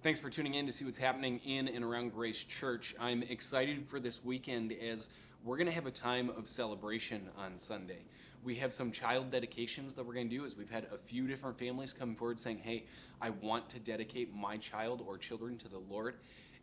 Thanks for tuning in to see what's happening in and around Grace Church. I'm excited for this weekend as we're going to have a time of celebration on Sunday. We have some child dedications that we're going to do as we've had a few different families come forward saying, hey, I want to dedicate my child or children to the Lord,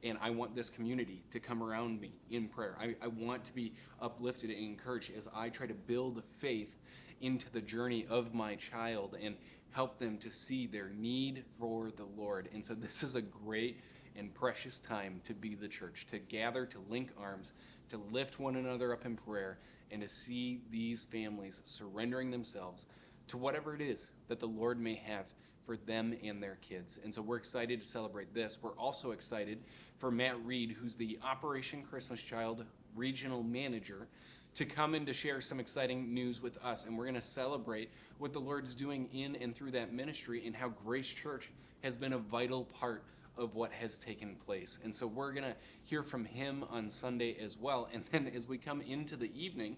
and I want this community to come around me in prayer. I want to be uplifted and encouraged as I try to build faith into the journey of my child and help them to see their need for the Lord. And so this is a great and precious time to be the church, to gather, to link arms, to lift one another up in prayer, and to see these families surrendering themselves to whatever it is that the Lord may have for them and their kids. And so we're excited to celebrate this. We're also excited for Matt Reed, who's the Operation Christmas Child Regional Manager, to come and to share some exciting news with us. And we're going to celebrate what the Lord's doing in and through that ministry and how Grace Church has been a vital part of what has taken place. And so we're going to hear from him on Sunday as well. And then as we come into the evening,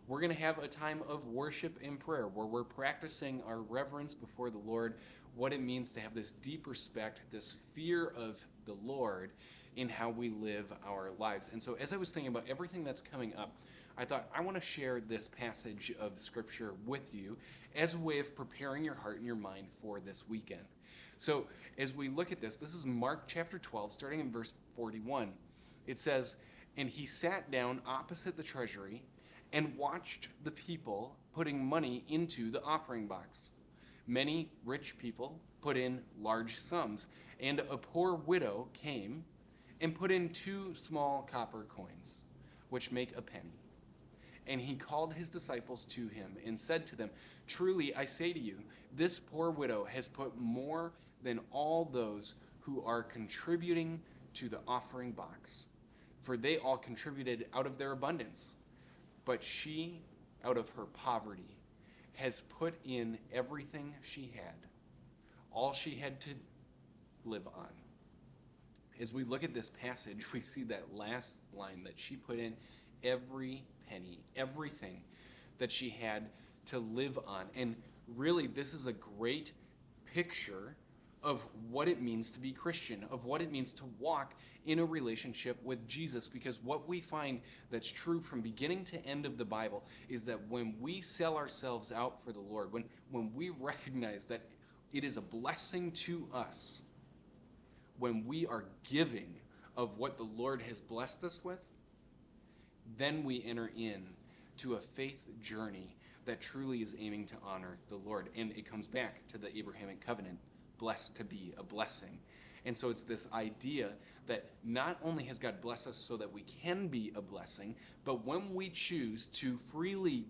we're going to have a time of worship and prayer where we're practicing our reverence before the Lord, what it means to have this deep respect, this fear of the Lord in how we live our lives. And so as I was thinking about everything that's coming up, I thought I want to share this passage of scripture with you as a way of preparing your heart and your mind for this weekend. So as we look at this is Mark chapter 12, starting in verse 41. It says, "And he sat down opposite the treasury and watched the people putting money into the offering box. Many rich people put in large sums, and a poor widow came and put in 2 small copper coins, which make a penny. And he called his disciples to him and said to them, 'Truly I say to you, this poor widow has put more than all those who are contributing to the offering box. For they all contributed out of their abundance. But she, out of her poverty, has put in everything she had, all she had to live on.'" As we look at this passage, we see that last line that she put in every penny, everything that she had to live on. And really, this is a great picture of what it means to be Christian, of what it means to walk in a relationship with Jesus. Because what we find that's true from beginning to end of the Bible is that when we sell ourselves out for the Lord, when we recognize that it is a blessing to us, when we are giving of what the Lord has blessed us with, then we enter in to a faith journey that truly is aiming to honor the Lord. And it comes back to the Abrahamic covenant, blessed to be a blessing. And so it's this idea that not only has God blessed us so that we can be a blessing, but when we choose to freely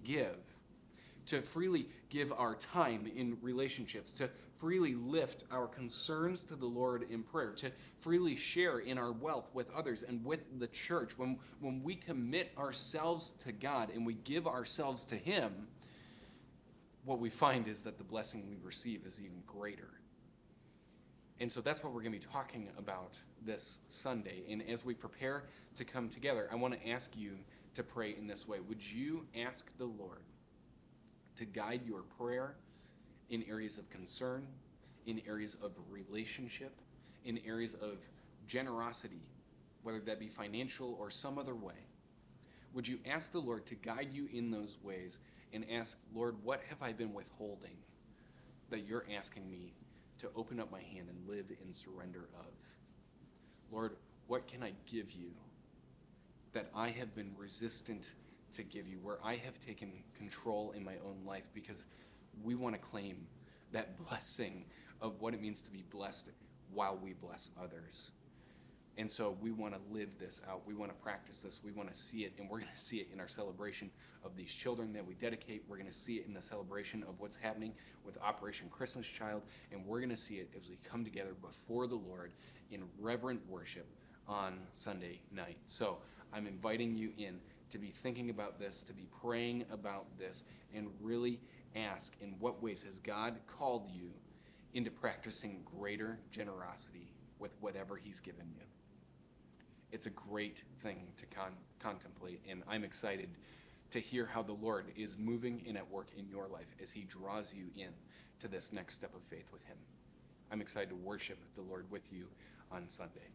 give our time in relationships, to freely lift our concerns to the Lord in prayer, to freely share in our wealth with others and with the church, when we commit ourselves to God and we give ourselves to Him, what we find is that the blessing we receive is even greater. And so that's what we're going to be talking about this Sunday. And as we prepare to come together, I want to ask you to pray in this way. Would you ask the Lord to guide your prayer in areas of concern, in areas of relationship, in areas of generosity, whether that be financial or some other way? Would you ask the Lord to guide you in those ways and ask, Lord, what have I been withholding that you're asking me to open up my hand and live in surrender of? Lord, what can I give you that I have been resistant to give you, where I have taken control in my own life? Because we want to claim that blessing of what it means to be blessed while we bless others. And so we want to live this out. We want to practice this. We want to see it, and we're going to see it in our celebration of these children that we dedicate. We're going to see it in the celebration of what's happening with Operation Christmas Child, and we're going to see it as we come together before the Lord in reverent worship on Sunday night. So I'm inviting you in to be thinking about this, to be praying about this, and really ask, in what ways has God called you into practicing greater generosity with whatever He's given you? It's a great thing to contemplate, and I'm excited to hear how the Lord is moving and at work in your life as He draws you in to this next step of faith with Him. I'm excited to worship the Lord with you on Sunday.